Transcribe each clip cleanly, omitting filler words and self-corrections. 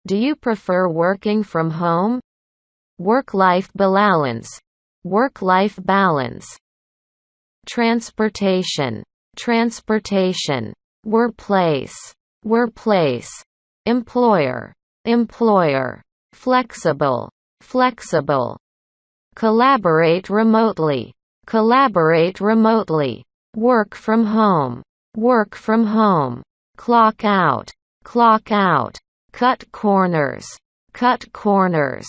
Do you prefer working from home? Work-life balance. Work-life balance. Transportation. Transportation. Workplace. Workplace. Employer. Employer. Flexible. Flexible. Collaborate remotely. Collaborate remotely. Work from home. Work from home. Clock out. Clock out. Cut corners. Cut corners.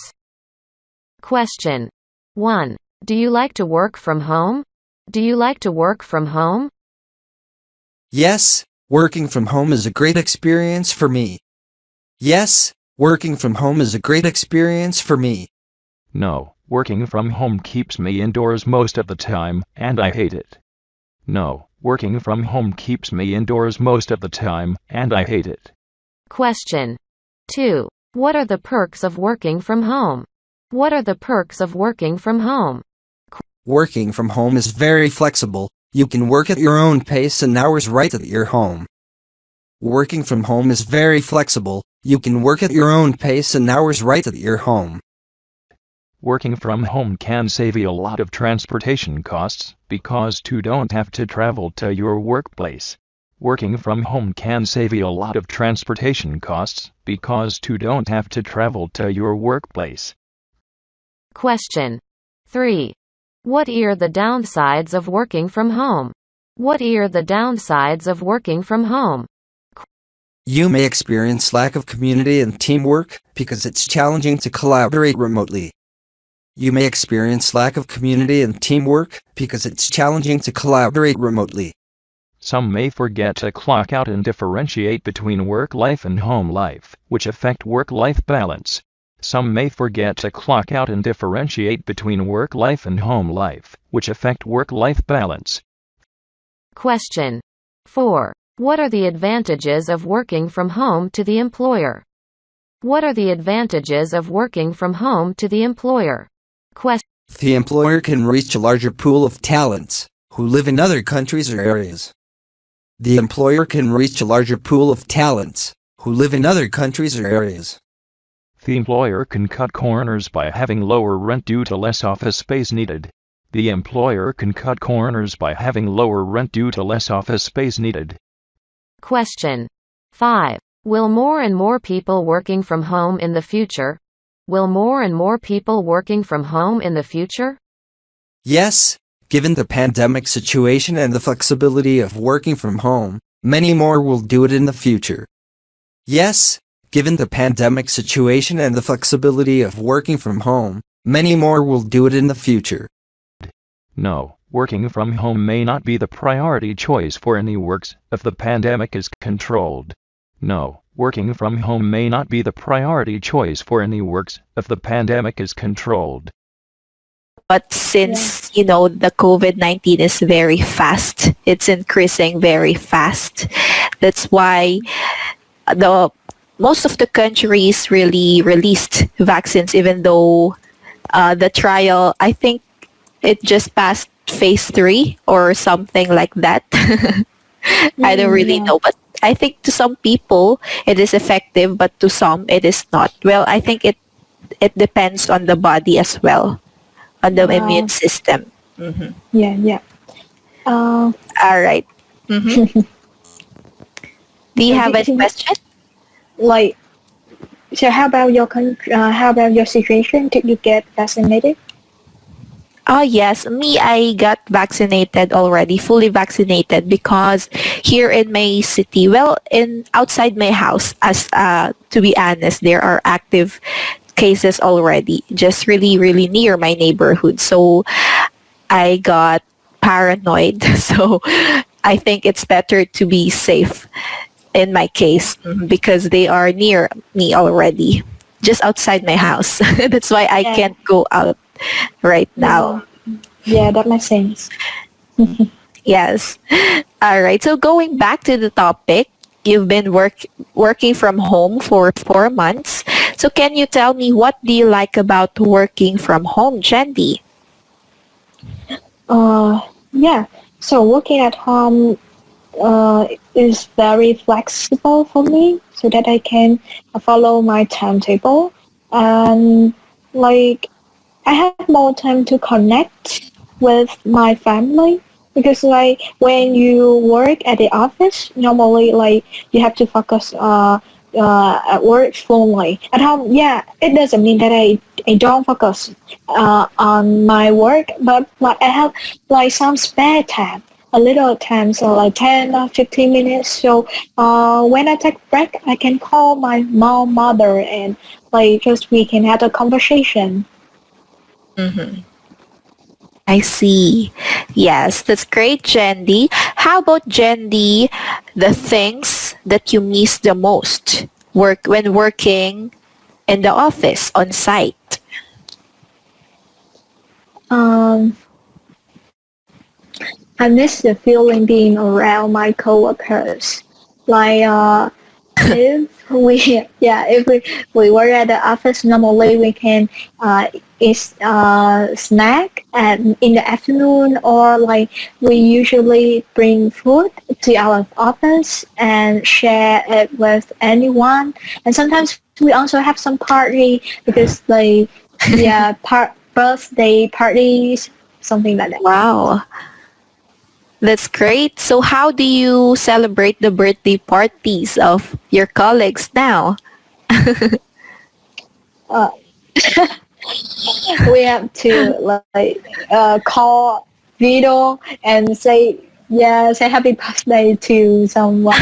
Question 1. Do you like to work from home? Do you like to work from home? Yes, working from home is a great experience for me. Yes, working from home is a great experience for me. No, working from home keeps me indoors most of the time, and I hate it. No, working from home keeps me indoors most of the time, and I hate it. Question 2. What are the perks of working from home? What are the perks of working from home? Working from home is very flexible. You can work at your own pace and hours right at your home. Working from home is very flexible. You can work at your own pace and hours right at your home. Working from home can save you a lot of transportation costs, because you don't have to travel to your workplace. Working from home can save you a lot of transportation costs, because you don't have to travel to your workplace. Question 3. What are the downsides of working from home? What are the downsides of working from home? You may experience lack of community and teamwork, because it's challenging to collaborate remotely. You may experience lack of community and teamwork, because it's challenging to collaborate remotely. Some may forget to clock out and differentiate between work life and home life, which affect work-life balance. Some may forget to clock out and differentiate between work life and home life, which affect work-life balance. Question 4. What are the advantages of working from home to the employer? What are the advantages of working from home to the employer? The employer can reach a larger pool of talents who live in other countries or areas. The employer can reach a larger pool of talents who live in other countries or areas. The employer can cut corners by having lower rent due to less office space needed. The employer can cut corners by having lower rent due to less office space needed. Question 5. Will more and more people working from home in the future? Will more and more people working from home in the future? Yes, given the pandemic situation and the flexibility of working from home, many more will do it in the future. Yes, given the pandemic situation and the flexibility of working from home, many more will do it in the future. No, working from home may not be the priority choice for any works if the pandemic is controlled. No, working from home may not be the priority choice for any works if the pandemic is controlled. But since, the COVID-19 is very fast, it's increasing very fast. That's why most of the countries really released vaccines, even though the trial, I think it just passed phase 3 or something like that. I don't really know, but I think to some people it is effective, but to some it is not. Well, I think it depends on the body as well, on the immune system. Mm-hmm. Yeah. All right. Mm-hmm. Do you have any question? So how about your situation? Did you get vaccinated? Oh yes, I got vaccinated already, fully vaccinated, because here in my city, outside my house, to be honest, there are active cases already, just really, really near my neighborhood. So I got paranoid. So I think it's better to be safe in my case, because they are near me already, just outside my house. That's why I can't go out right now. Yeah, that makes sense. Yes. All right. So going back to the topic, you've been working from home for 4 months. So can you tell me, what do you like about working from home, Jandy? Yeah. So working at home is very flexible for me, so that I can follow my timetable, and like I have more time to connect with my family, because like when you work at the office, normally like you have to focus at work fully. At home, yeah, it doesn't mean that I don't focus on my work, but like I have like some spare time, a little time, so like 10 or 15 minutes. So when I take break, I can call my mother, and like just we can have a conversation. Mm-hmm. I see. Yes, that's great, Jandy. How about Jandy, the things that you miss the most when working in the office on site? Um, I miss the feeling being around my coworkers. Like if we work at the office, normally we can eat snack in the afternoon, or like we usually bring food to our office and share it with anyone. And sometimes we also have some party, because like birthday parties, something like that. Wow, that's great. So how do you celebrate the birthday parties of your colleagues now? Uh, we have to like call video and say happy birthday to someone.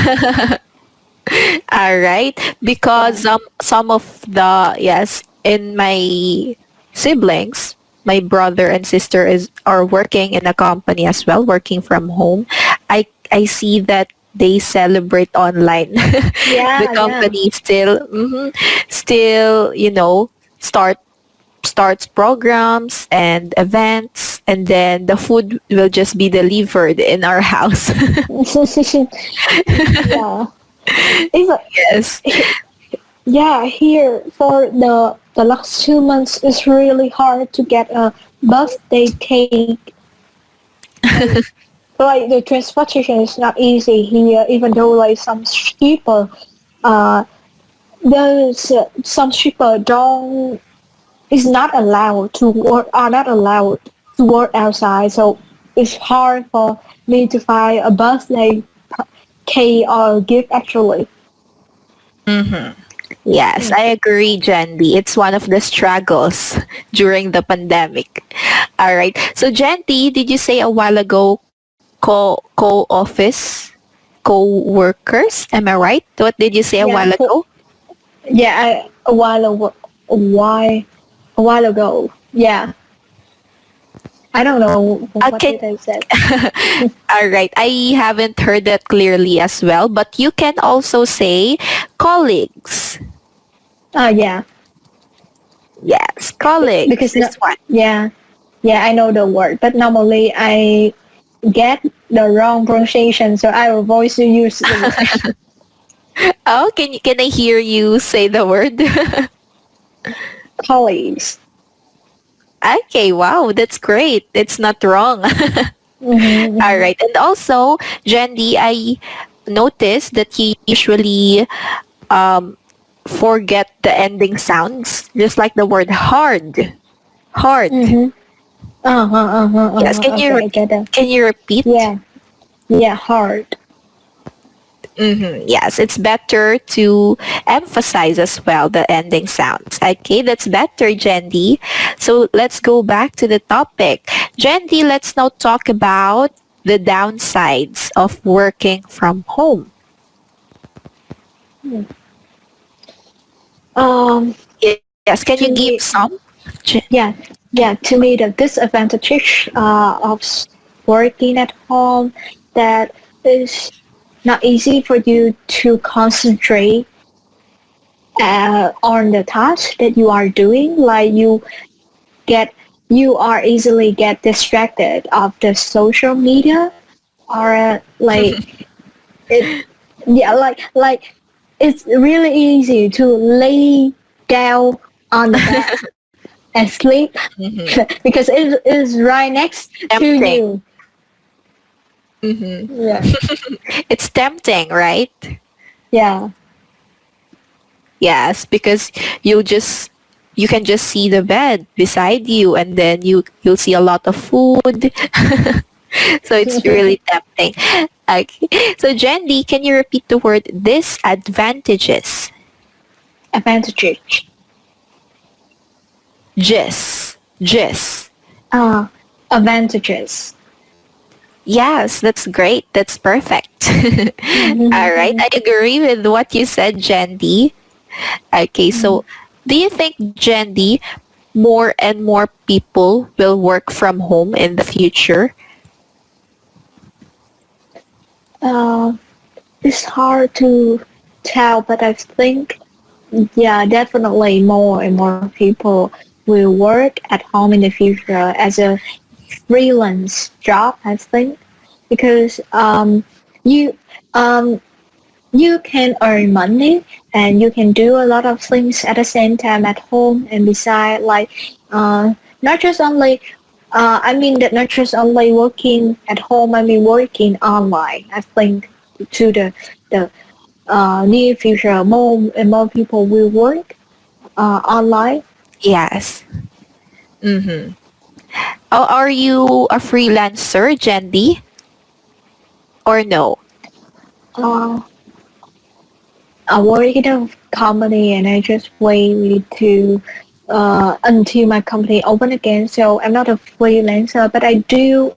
All right, because some of the in my siblings, my brother and sister are working in a company as well, working from home. I see that they celebrate online. The company still starts programs and events, and then the food will just be delivered in our house. Yeah. Even, Yes. yeah, here for the last 2 months, it's really hard to get a birthday cake. Like the transportation is not easy here, even though like some people, there's some people don't is not allowed to work, are not allowed to work outside, so it's hard for me to find a birthday cake or gift actually. Mm-hmm. Yes, I agree, Jandy. It's one of the struggles during the pandemic. All right. So, Jandy, did you say a while ago co-office, co-workers? Am I right? What did you say a while ago? Yeah, a while ago. Yeah. I don't know what did I say. All right. I haven't heard that clearly as well, but you can also say colleagues. Yeah. Yes, colleagues. Because This one. yeah, I know the word, but normally I get the wrong pronunciation, so I will voice to use the word. Oh, can I hear you say the word? Colleagues. Okay, wow, that's great. It's not wrong. Mm-hmm. All right. And also, Jandy, I noticed that you usually forget the ending sounds, just like the word hard. Hard. Mm-hmm. Yes, can you repeat? Yeah, hard. Mm-hmm. Yes, it's better to emphasize as well the ending sounds. Okay, that's better, Jandy. So let's go back to the topic. Jandy, let's now talk about the downsides of working from home. Yes, can you give some? Yeah, to me the disadvantage of working at home, that is not easy for you to concentrate on the task that you are doing. Like you are easily get distracted of the social media, or like it like it's really easy to lay down on the bed and sleep, Mm-hmm. because it is right next to you. Yeah. It's tempting, right? Yeah. Yes, because you can just see the bed beside you, and then you'll see a lot of food. So it's really tempting. Okay. So Jandy, can you repeat the word disadvantages? Advantages. Just. Advantages. Yes, that's great. That's perfect. All right. I agree with what you said, Jandy. Okay, so do you think, Jandy, more and more people will work from home in the future? It's hard to tell, but I think, yeah, definitely more and more people will work at home in the future as a freelance job, I think, because you um, you can earn money and you can do a lot of things at the same time at home, and beside, like, not just only I mean that not just only working at home, I mean working online. I think to the near future, more and more people will work online. Yes. Mm-hmm. Oh, are you a freelancer, Jandy? Or no? Uh, I work in a company and I just wait to until my company open again. So I'm not a freelancer, but I do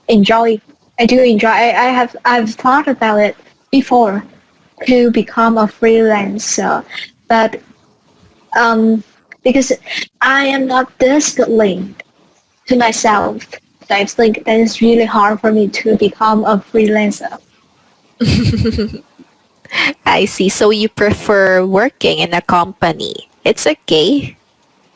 enjoy. I've thought about it before to become a freelancer, but um, because I am not disciplined to myself, so I think that is really hard for me to become a freelancer. I see. So you prefer working in a company. It's okay.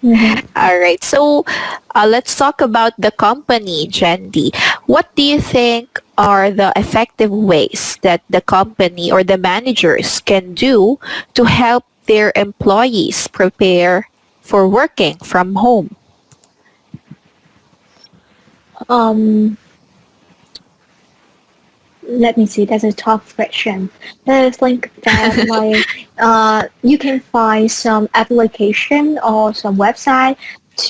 Mhm. All right. So let's talk about the company, Jandy. What do you think are the effective ways that the company or the managers can do to help their employees prepare for working from home? Um, Let me see. That's a tough question. I think that like you can find some application or some website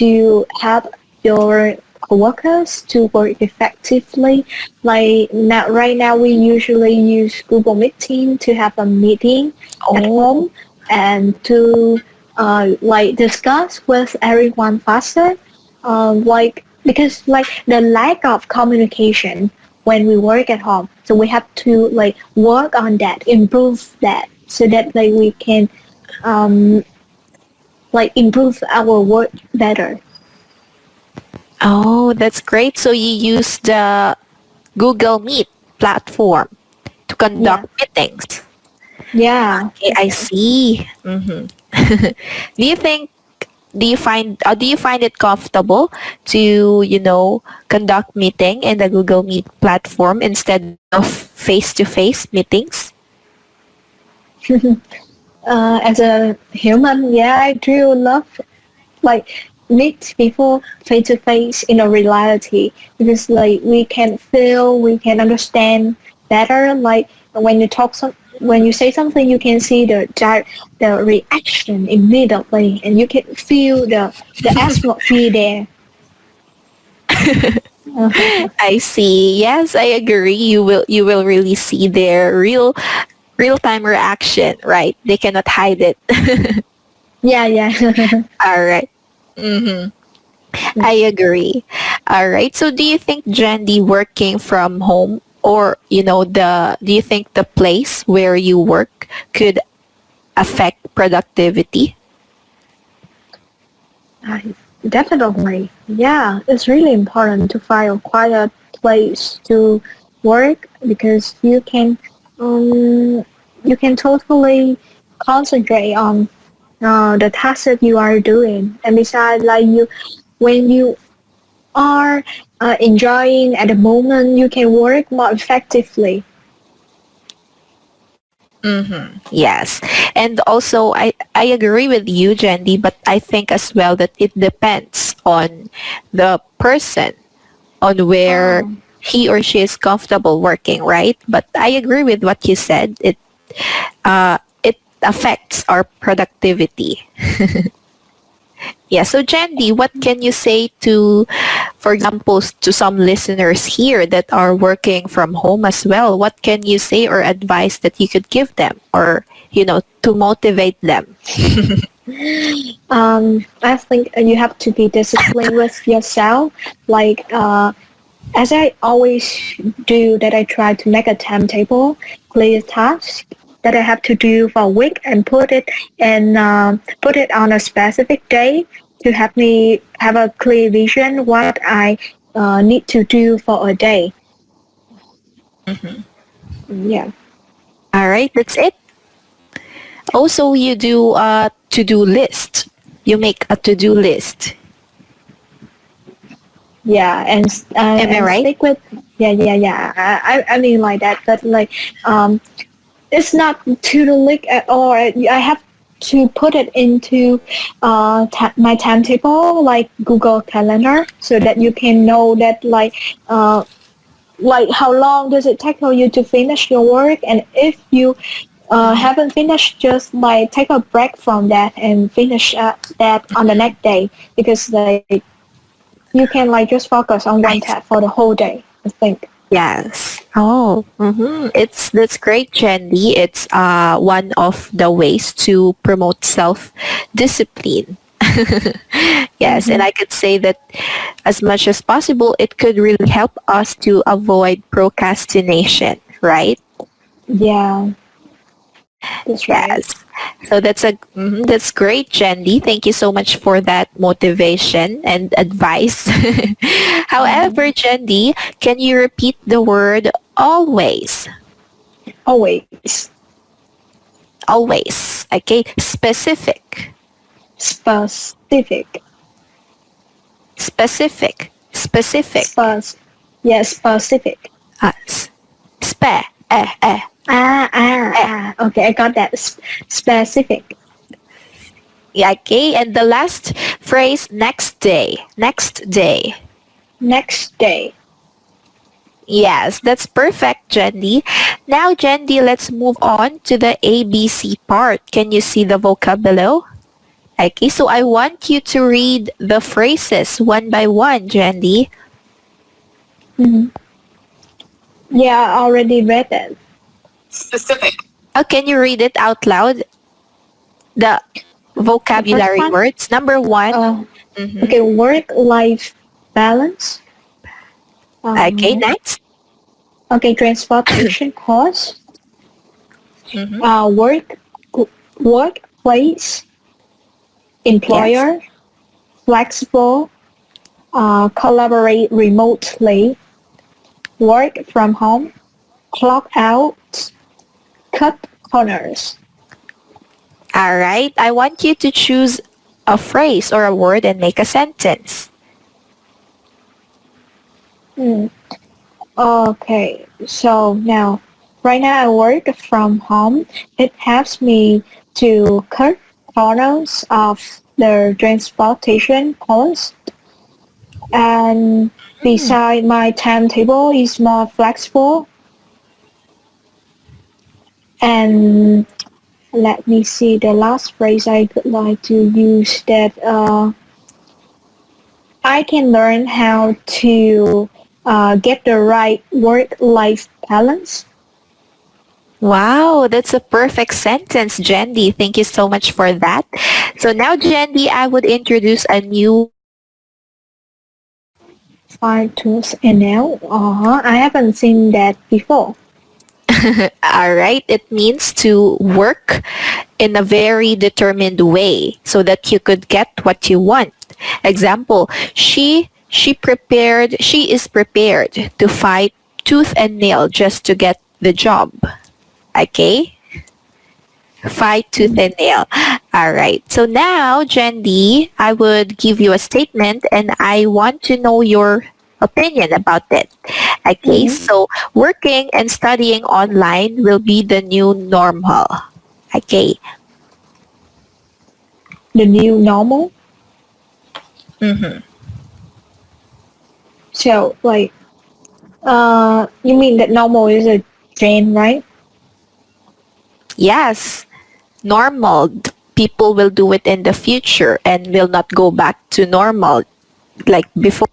to help your coworkers to work effectively. Like now, right now, we usually use Google Meeting to have a meeting at home and to like discuss with everyone faster. Like because like the lack of communication when we work at home, so we have to like work on that, improve that, so that like we can um, like improve our work better. Oh, that's great. So you use the Google Meet platform to Yeah, conduct meetings. yeah. Okay, I see. Mm-hmm. Do you think do you find it comfortable to conduct meeting in the Google Meet platform instead of face-to-face meetings? As a human, yeah, I do love like meet people face to face in a reality, because like we can feel, we can understand better. Like when you say something, you can see the reaction immediately, and you can feel the atmosphere there. I see. Yes, I agree. You will really see their real-time reaction, right? They cannot hide it. Yeah, yeah. All right. Mm-hmm. I agree. All right. So do you think, Jandy, working from home, or do you think the place where you work could affect productivity? Definitely. Yeah, it's really important to find a quiet place to work, because you can totally concentrate on the task that you are doing. And besides, like when you are enjoying at the moment, you can work more effectively. Mm-hmm. Yes. And also, I agree with you, Jandy, but I think as well that it depends on the person on where he or she is comfortable working, right? But I agree with what you said. It affects our productivity. Yeah, so Jandy, what can you say to, for example, to some listeners here that are working from home as well? What can you say or advice that you could give them, or, to motivate them? I think you have to be disciplined with yourself. Like, as I always do, that I try to make a timetable, clear tasks that I have to do for a week, and put it on a specific day to help me have a clear vision what I need to do for a day. Yeah. All right, that's it. Also, you do a to-do list. You make a to-do list. Yeah, and Am I right? stick with I mean like that, but like it's not to-do list at all. I have to put it into my timetable, like Google Calendar, so that you can know that like how long does it take for you to finish your work, and if you haven't finished, just like take a break from that and finish that on the next day, because like you can like just focus on one task for the whole day, I think. Yes. Oh, that's great, Jandy. It's one of the ways to promote self-discipline. Yes, and I could say that as much as possible, it could really help us to avoid procrastination, right? Yeah. That's right. Yes. So that's great, Jandy. Thank you so much for that motivation and advice. However, Jandy, can you repeat the word always? Always. Always. Okay. Specific. Specific. Specific. Specific. Specific. Spe. Okay, I got that. Specific. Yeah, okay, and the last phrase, next day. Next day. Next day. Yes, that's perfect, Jandy. Now, Jandy, let's move on to the ABC part. Can you see the vocab below? Okay, so I want you to read the phrases one by one, Jandy. Yeah, I already read it. Specific. Oh, can you read it out loud? The vocabulary The first one? words. Number one. Okay, work-life balance. Okay, next. Okay, transportation cost. Workplace. Employer. Flexible. Collaborate remotely. Work from home. Clock out. Cut corners. All right. I want you to choose a phrase or a word and make a sentence. Okay, so right now I work from home. It helps me to cut corners of the transportation cost. And besides, my timetable is more flexible. And let me see the last phrase I could like to use, that I can learn how to get the right work-life balance. Wow, that's a perfect sentence, Jandy. Thank you so much for that. So now, Jandy, I would introduce a new 5 tools and now I haven't seen that before. all right, it means to work in a very determined way so that you could get what you want. Example, she is prepared to fight tooth and nail just to get the job. Okay? Fight tooth and nail. All right. So now, Jandy, I would give you a statement and I want to know your opinion about it. Okay, so working and studying online will be the new normal. Okay. The new normal? So, like, you mean that normal is a trend, right? Yes, normal. People will do it in the future and will not go back to normal like before.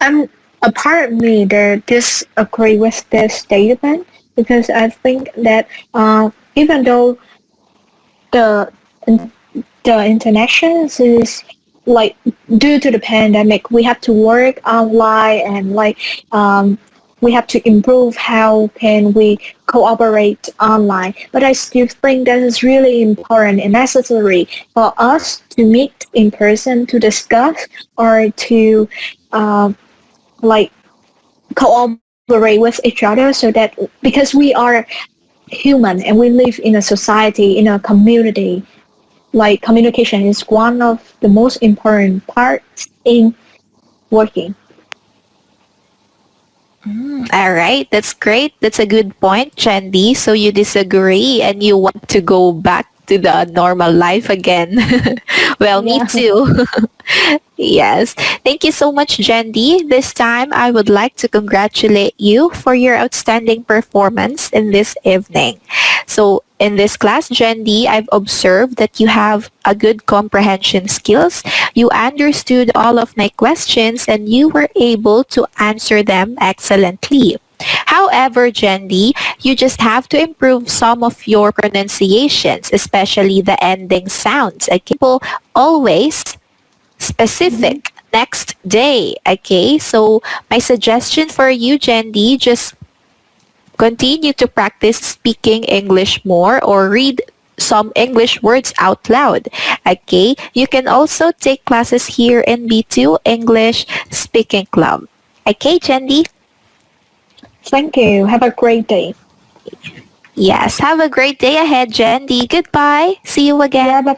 I'm a part of me that disagree with this statement because I think that even though the the international is like due to the pandemic, we have to work online and like we have to improve how can we cooperate online. But I still think that is really important and necessary for us to meet in person to discuss or to like cooperate with each other so that because we are human and we live in a society, in a community, like communication is one of the most important parts in working. All right, that's great. That's a good point, Chandy. So you disagree and you want to go back to the normal life again. Well, me Yeah. too. Yes. Thank you so much, Jandy. This time, I would like to congratulate you for your outstanding performance in this evening. So, in this class, Jandy, I've observed that you have a good comprehension skills. You understood all of my questions and you were able to answer them excellently. However, Jandy, you just have to improve some of your pronunciations, especially the ending sounds. Okay? People always specific next day. Okay, so my suggestion for you, Jandy, just continue to practice speaking English more or read some English words out loud. Okay, you can also take classes here in B2 English Speaking Club. Okay, Jandy? Thank you. Have a great day. Yes, have a great day ahead, Jandy. Goodbye. See you again. Yeah, bye.